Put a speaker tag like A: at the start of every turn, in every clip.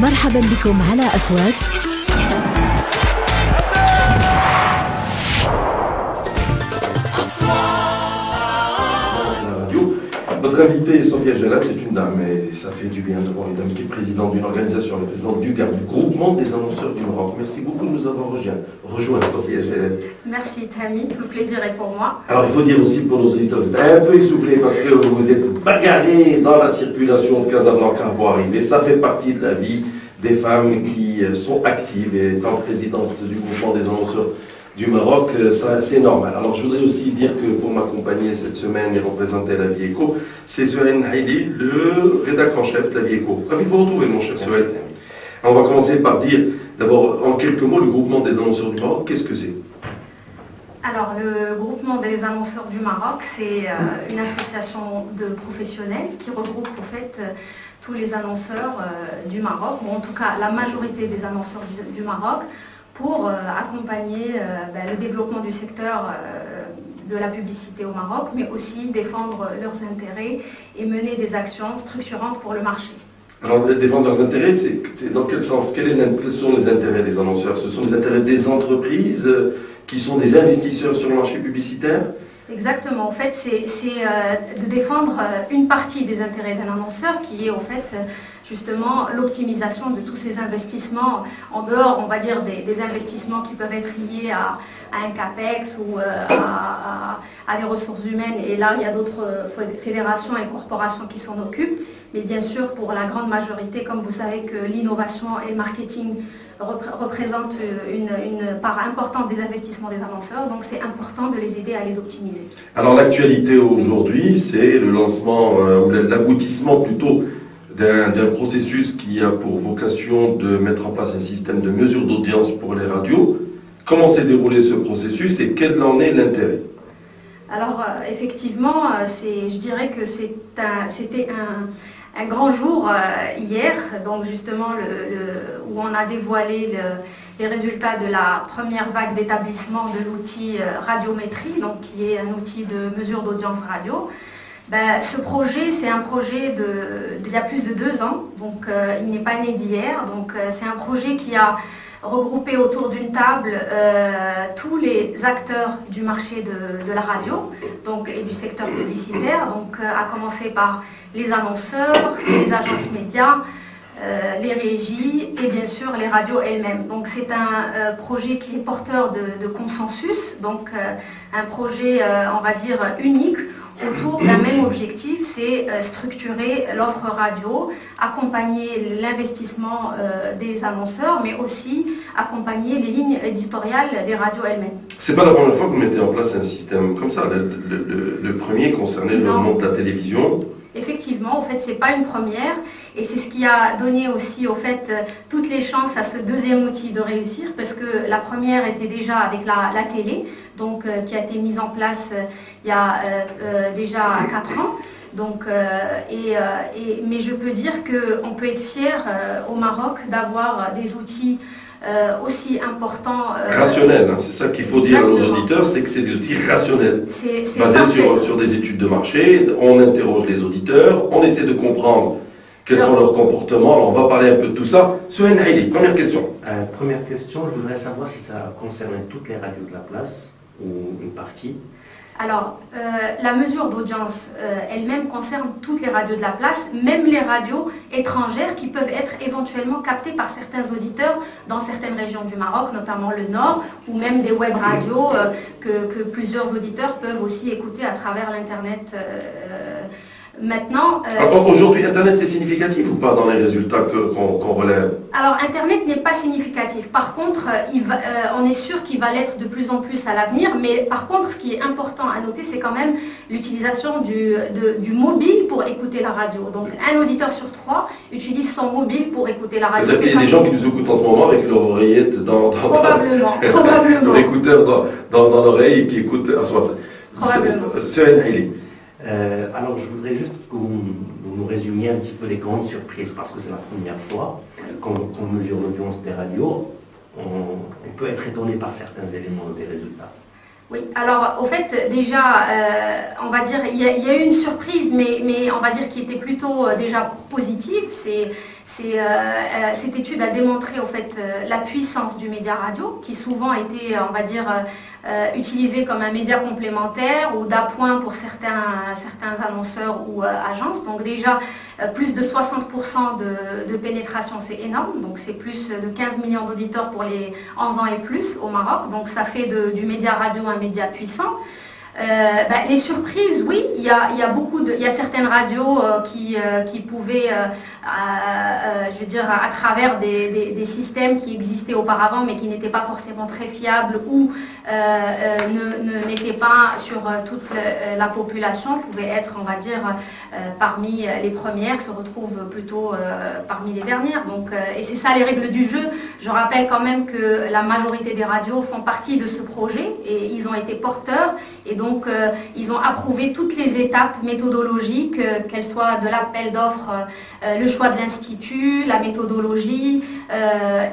A: مرحبا بكم على أصوات
B: Notre invitée, Sophia Jalal, c'est une dame, et ça fait du bien d'avoir une dame qui est présidente d'une organisation, la présidente du GAP, du groupement des annonceurs du Maroc. Merci beaucoup de nous avoir rejoint, Sophia Jalal.
C: Merci Tammy, tout le plaisir est pour moi.
B: Alors il faut dire aussi pour nos auditeurs, vous êtes un peu essoufflés parce que vous êtes bagarrés dans la circulation de Casablanca pour arriver. Ça fait partie de la vie des femmes qui sont actives, et étant présidente du groupement des annonceurs du Maroc, c'est normal. Alors je voudrais aussi dire que pour m'accompagner cette semaine et représenter la Vie Éco, c'est Souhail Haïli, le rédacteur en chef de la Vie Éco. Ravi de vous retrouver, mon cher Souhail. On va commencer par dire, d'abord en quelques mots, le groupement des annonceurs du Maroc, qu'est-ce que c'est?
C: Alors le groupement des annonceurs du Maroc, c'est une association de professionnels qui regroupe en fait tous les annonceurs du Maroc, ou en tout cas la majorité des annonceurs du Maroc, pour accompagner le développement du secteur de la publicité au Maroc, mais aussi défendre leurs intérêts et mener des actions structurantes pour le marché.
B: Alors, défendre leurs intérêts, c'est dans quel sens? Quels sont les intérêts des annonceurs? Ce sont les intérêts des entreprises qui sont des investisseurs sur le marché publicitaire?
C: Exactement, en fait, c'est de défendre une partie des intérêts d'un annonceur qui est en fait justement l'optimisation de tous ces investissements en dehors, on va dire, des investissements qui peuvent être liés à un CAPEX ou à des ressources humaines. Et là, il y a d'autres fédérations et corporations qui s'en occupent. Mais bien sûr, pour la grande majorité, comme vous savez que l'innovation et le marketing représentent une part importante des investissements des annonceurs, donc c'est important de les aider à les optimiser.
B: Alors l'actualité aujourd'hui, c'est le lancement, ou l'aboutissement plutôt, d'un processus qui a pour vocation de mettre en place un système de mesure d'audience pour les radios. Comment s'est déroulé ce processus et quel en est l'intérêt?
C: Alors effectivement, je dirais que c'était un grand jour hier, donc justement où on a dévoilé les résultats de la première vague d'établissement de l'outil radiométrie, donc qui est un outil de mesure d'audience radio. Ce projet, c'est un projet d'il y a plus de 2 ans, donc il n'est pas né d'hier, donc c'est un projet qui a regroupé autour d'une table tous les acteurs du marché de la radio donc, et du secteur publicitaire, donc à commencer par les annonceurs, les agences médias, les régies et bien sûr les radios elles-mêmes. Donc c'est un projet qui est porteur de consensus, donc un projet on va dire unique autour d'un même objectif, c'est structurer l'offre radio, accompagner l'investissement des annonceurs, mais aussi accompagner les lignes éditoriales des radios elles-mêmes.
B: C'est pas la première fois que vous mettez en place un système comme ça. Le premier concernait le monde de la télévision.
C: Effectivement, en fait, c'est pas une première et c'est ce qui a donné aussi au fait toutes les chances à ce deuxième outil de réussir parce que la première était déjà avec la télé, donc qui a été mise en place il y a déjà 4 ans. Donc, mais je peux dire qu'on peut être fier au Maroc d'avoir des outils aussi important.
B: Rationnel, hein, c'est ça qu'il faut dire à nos auditeurs, c'est que c'est des outils rationnels, basés sur des études de marché. On interroge les auditeurs, on essaie de comprendre quels sont leurs comportements. Alors on va parler un peu de tout ça. Souhail Haïli, première question.
D: Première question, je voudrais savoir si ça concernait toutes les radios de la place ou une partie.
C: Alors, la mesure d'audience elle-même concerne toutes les radios de la place, même les radios étrangères qui peuvent être éventuellement captées par certains auditeurs dans certaines régions du Maroc, notamment le Nord, ou même des web radios que plusieurs auditeurs peuvent aussi écouter à travers l'Internet. Maintenant,
B: aujourd'hui, Internet, c'est significatif ou pas dans les résultats qu'on relève?
C: Alors, Internet n'est pas significatif. Par contre, on est sûr qu'il va l'être de plus en plus à l'avenir. Mais par contre, ce qui est important à noter, c'est quand même l'utilisation du mobile pour écouter la radio. Donc, un auditeur sur 3 utilise son mobile pour écouter la radio.
B: C'est-à-dire qu'il y a des gens qui nous écoutent en ce moment avec leur oreillette
C: probablement.
B: leur écouteur dans l'oreille et qui écoutent à soi.
C: Probablement.
D: Alors je voudrais juste que vous nous résumiez un petit peu les grandes surprises, parce que c'est la première fois qu'on mesure l'audience des radios. On peut être étonné par certains éléments des résultats.
C: Oui, alors au fait déjà, on va dire, il y a eu une surprise, mais on va dire qui était plutôt déjà positive, Cette étude a démontré au fait la puissance du média radio, qui souvent a été, on va dire, utilisé comme un média complémentaire ou d'appoint pour certains annonceurs ou agences. Donc déjà, plus de 60% de pénétration, c'est énorme. Donc c'est plus de 15 millions d'auditeurs pour les 11 ans et plus au Maroc. Donc ça fait du média radio un média puissant. Les surprises, oui, il y a certaines radios qui pouvaient, je veux dire, à travers des systèmes qui existaient auparavant mais qui n'étaient pas forcément très fiables ou n'étaient pas sur toute la population, pouvaient être, on va dire, parmi les premières, se retrouvent plutôt parmi les dernières. Donc, et c'est ça les règles du jeu. Je rappelle quand même que la majorité des radios font partie de ce projet et ils ont été porteurs et donc ils ont approuvé toutes les étapes méthodologiques, qu'elles soient de l'appel d'offres, le choix de l'institut, la méthodologie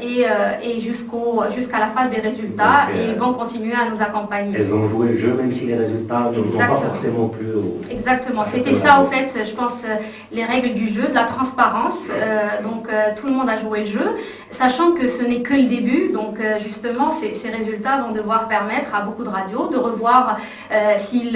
C: et jusqu'à la phase des résultats. Donc, et ils vont continuer à nous accompagner.
D: Elles ont joué le jeu même si les résultats ne sont pas forcément plus hauts.
C: Exactement, c'était ça au fait, je pense, les règles du jeu, de la transparence. Donc tout le monde a joué le jeu, sachant que ce n'est que le début. Donc justement, ces résultats vont devoir permettre à beaucoup de radios de revoir si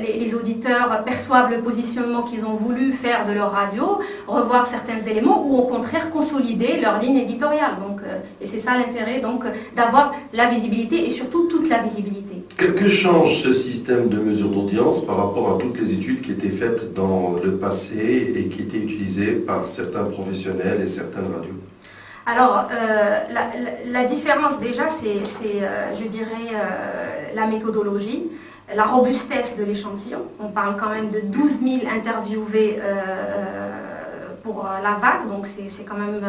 C: les auditeurs perçoivent le positionnement qu'ils ont voulu faire de leur radio, revoir certains éléments ou au contraire consolider leur ligne éditoriale. Donc, et c'est ça l'intérêt donc d'avoir la visibilité et surtout toute la visibilité.
B: Que change ce système de mesure d'audience par rapport à toutes les études qui étaient faites dans le passé et qui étaient utilisées par certains professionnels et certaines radios?
C: Alors, la différence déjà, c'est je dirais, la méthodologie, la robustesse de l'échantillon. On parle quand même de 12 000 interviewés pour la vague, donc c'est quand même...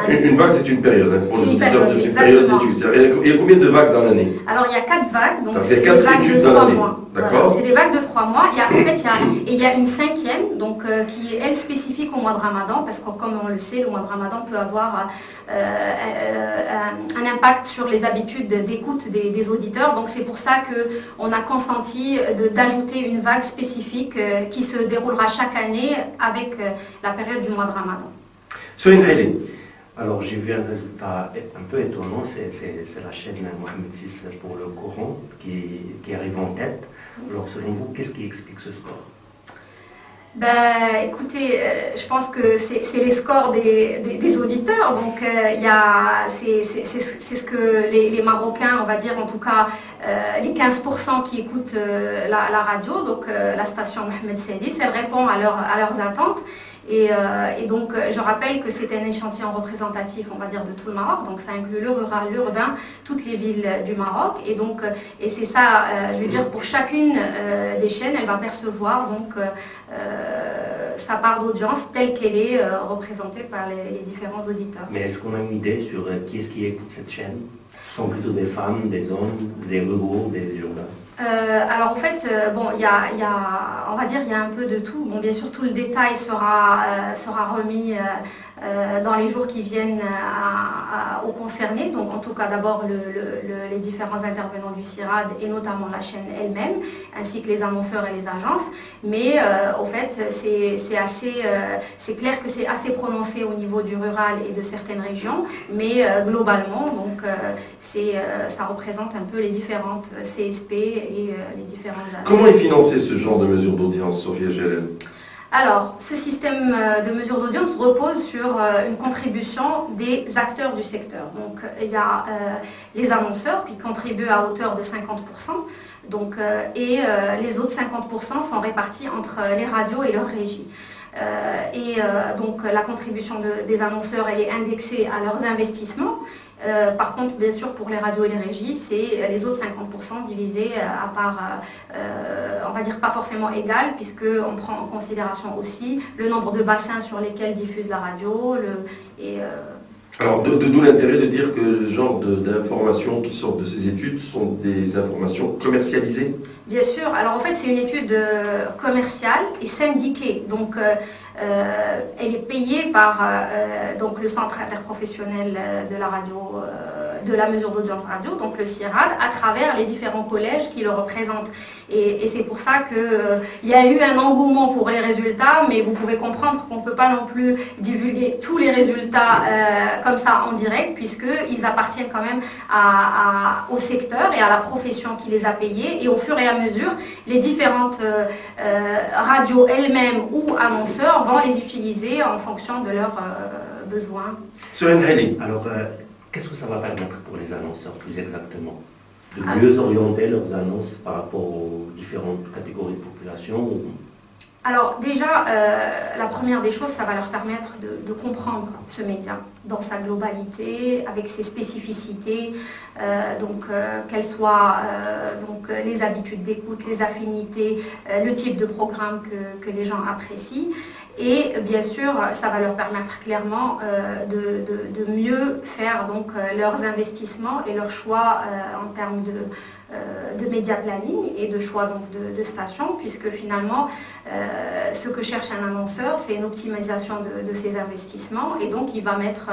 B: Une vague, c'est une période, hein, pour les auditeurs, c'est une période d'études. Il y a combien de vagues dans l'année?
C: Alors, il y a 4 vagues, donc
B: c'est
C: des
B: 4
C: vagues
B: études
C: de
B: dans
C: 3
B: l'année.
C: mois.
B: D'accord.
C: C'est des vagues de 3 mois. Il y a une 5e, donc, qui est, elle, spécifique au mois de Ramadan, parce que, comme on le sait, le mois de Ramadan peut avoir un impact sur les habitudes d'écoute des auditeurs. Donc, c'est pour ça qu'on a consenti d'ajouter une vague spécifique qui se déroulera chaque année avec la période du mois de Ramadan.
B: Soyez Haïli.
D: Alors j'ai vu un résultat un peu étonnant, c'est la chaîne Mohamed VI pour le Coran qui arrive en tête. Alors selon vous, qu'est-ce qui explique ce score?
C: Écoutez, je pense que c'est les scores des auditeurs, donc c'est ce que les Marocains, on va dire en tout cas les 15% qui écoutent la radio, donc la station Mohamed VI, elle répond à leurs attentes. Et donc, je rappelle que c'est un échantillon représentatif, on va dire, de tout le Maroc. Donc, ça inclut le rural, l'urbain, toutes les villes du Maroc. Et donc, et c'est ça, je veux dire, pour chacune des chaînes, elle va percevoir donc sa part d'audience telle qu'elle est représentée par les différents auditeurs.
D: Mais est-ce qu'on a une idée sur qui est-ce qui écoute cette chaîne? Ce sont plutôt des femmes, des hommes, des ruraux, des urbains?
C: Alors en fait, on va dire il y a un peu de tout. Bon, bien sûr, tout le détail sera remis dans les jours qui viennent aux concernés. Donc en tout cas d'abord les différents intervenants du CIRAD et notamment la chaîne elle-même, ainsi que les annonceurs et les agences. Mais au fait, c'est clair que c'est assez prononcé au niveau du rural et de certaines régions, mais globalement, donc ça représente un peu les différentes CSP et les différents agences.
B: Comment est financé ce genre de mesure d'audience, Sophia Jalel?
C: Alors, ce système de mesure d'audience repose sur une contribution des acteurs du secteur. Donc, il y a les annonceurs qui contribuent à hauteur de 50%, donc, et les autres 50% sont répartis entre les radios et leurs régies. Donc, la contribution des annonceurs, elle est indexée à leurs investissements. Par contre, bien sûr, pour les radios et les régies, c'est les autres 50% divisés à part, on va dire pas forcément égal, puisqu'on prend en considération aussi le nombre de bassins sur lesquels diffuse la radio.
B: Alors, d'où l'intérêt de dire que le genre d'informations qui sortent de ces études sont des informations commercialisées?
C: Bien sûr. Alors, en fait, c'est une étude commerciale et syndiquée. Donc, elle est payée par donc, le centre interprofessionnel de la radio de la mesure d'audience radio, donc le CIRAD, à travers les différents collèges qui le représentent. Et c'est pour ça qu'il y a eu un engouement pour les résultats, mais vous pouvez comprendre qu'on ne peut pas non plus divulguer tous les résultats comme ça en direct, puisqu'ils appartiennent quand même au secteur et à la profession qui les a payés. Et au fur et à mesure, les différentes radios elles-mêmes ou annonceurs vont les utiliser en fonction de leurs besoins.
D: Sohaine Haili, alors qu'est-ce que ça va permettre pour les annonceurs plus exactement? De mieux orienter leurs annonces par rapport aux différentes catégories de population?
C: Alors déjà, la première des choses, ça va leur permettre de comprendre ce média dans sa globalité, avec ses spécificités, quelles soient les habitudes d'écoute, les affinités, le type de programme que les gens apprécient. Et bien sûr, ça va leur permettre clairement de mieux faire leurs investissements et leurs choix en termes de média planning et de choix de stations, puisque finalement, ce que cherche un annonceur, c'est une optimisation de ses investissements, et donc il va mettre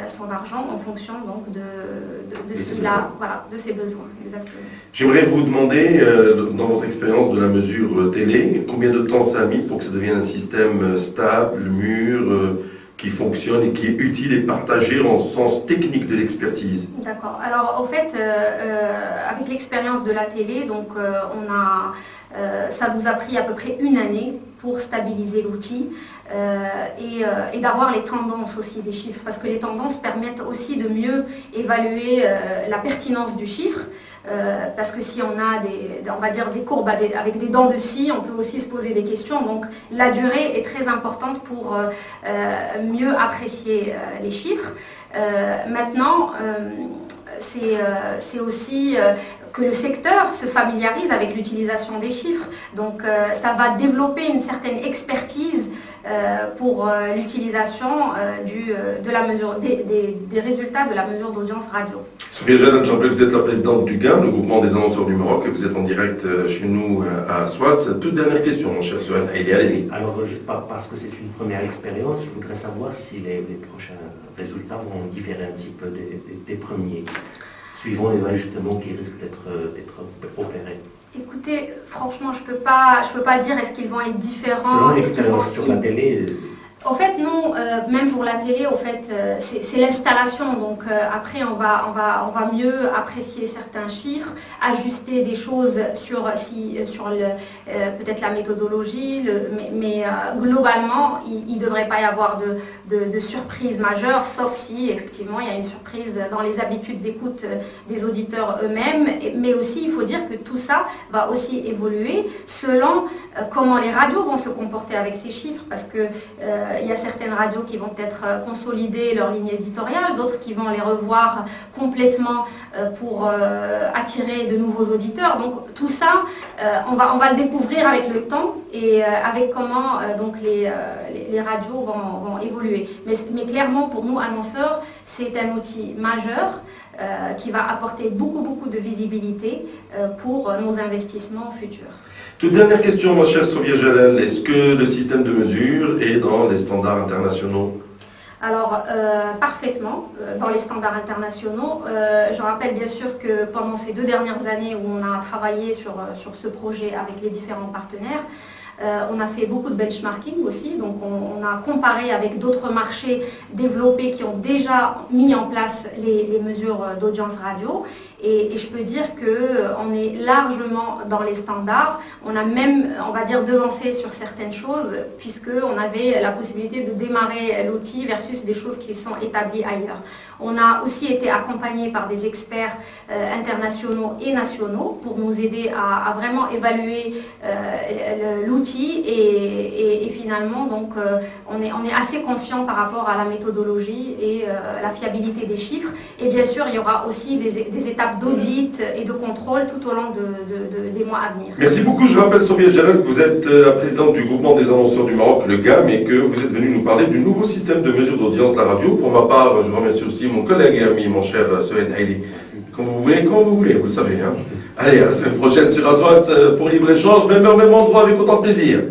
C: son argent en fonction de ses besoins. Exactement.
B: J'aimerais vous demander, dans votre expérience de la mesure télé, combien de temps ça a mis pour que ça devienne un système stable, mûr, qui fonctionne et qui est utile et partagé en sens technique de l'expertise? D'accord.
C: Alors, au fait, avec l'expérience de la télé, ça nous a pris à peu près une année pour stabiliser l'outil et d'avoir les tendances aussi des chiffres, parce que les tendances permettent aussi de mieux évaluer la pertinence du chiffre. Parce que si on a des courbes avec des dents de scie, on peut aussi se poser des questions. Donc la durée est très importante pour mieux apprécier les chiffres. Maintenant, c'est aussi que le secteur se familiarise avec l'utilisation des chiffres. Donc ça va développer une certaine expertise pour l'utilisation de la mesure, des résultats de la mesure d'audience radio.
B: Sophia Jalal, je rappelle que vous êtes la présidente du GAM, le groupement des annonceurs du Maroc, et vous êtes en direct chez nous à Swat. Toute dernière question, mon cher Sohaine Haili, allez-y.
D: Alors, juste parce que c'est une première expérience, je voudrais savoir si les prochains résultats vont différer un petit peu des premiers, suivant les ajustements qui risquent d'être opérés.
C: Écoutez, franchement, je peux pas dire est-ce qu'ils vont être différents.
D: Selon l'expérience sur la télé.
C: En fait, non, même pour la télé, c'est l'installation. Donc après, on va mieux apprécier certains chiffres, ajuster des choses sur peut-être la méthodologie, mais globalement, il ne devrait pas y avoir de surprise majeure, sauf si effectivement il y a une surprise dans les habitudes d'écoute des auditeurs eux-mêmes. Mais aussi, il faut dire que tout ça va aussi évoluer selon comment les radios vont se comporter avec ces chiffres, parce que il y a certaines radios qui vont peut-être consolider leur ligne éditoriale, d'autres qui vont les revoir complètement pour attirer de nouveaux auditeurs. Donc tout ça, on va le découvrir avec le temps et avec comment les radios vont évoluer. Mais clairement, pour nous, annonceurs, c'est un outil majeur qui va apporter beaucoup de visibilité pour nos investissements futurs.
B: Toute dernière question, ma chère Sophia Jalal. Est-ce que le système de mesure est dans les standards internationaux?
C: Alors, parfaitement, dans les standards internationaux. Je rappelle bien sûr que pendant ces 2 dernières années où on a travaillé sur ce projet avec les différents partenaires, on a fait beaucoup de benchmarking aussi, donc on a comparé avec d'autres marchés développés qui ont déjà mis en place les mesures d'audience radio. Et je peux dire qu'on est largement dans les standards. On a même, on va dire, devancé sur certaines choses, puisqu'on avait la possibilité de démarrer l'outil versus des choses qui sont établies ailleurs. On a aussi été accompagné par des experts internationaux et nationaux pour nous aider à vraiment évaluer l'outil et finalement, donc, on est assez confiant par rapport à la méthodologie et la fiabilité des chiffres. Et bien sûr, il y aura aussi des étapes d'audit et de contrôle tout au long des mois à venir.
B: Merci beaucoup. Je rappelle, Sophia Jalal, que vous êtes la présidente du groupement des annonceurs du Maroc, le GAM, et que vous êtes venu nous parler du nouveau système de mesure d'audience de la radio. Pour ma part, je remercie aussi mon collègue et ami, mon cher Sohaine Haili. Quand vous voulez, vous le savez. Allez, à la semaine prochaine sur Azwat pour libre-échange, même heure, même endroit, avec autant de plaisir.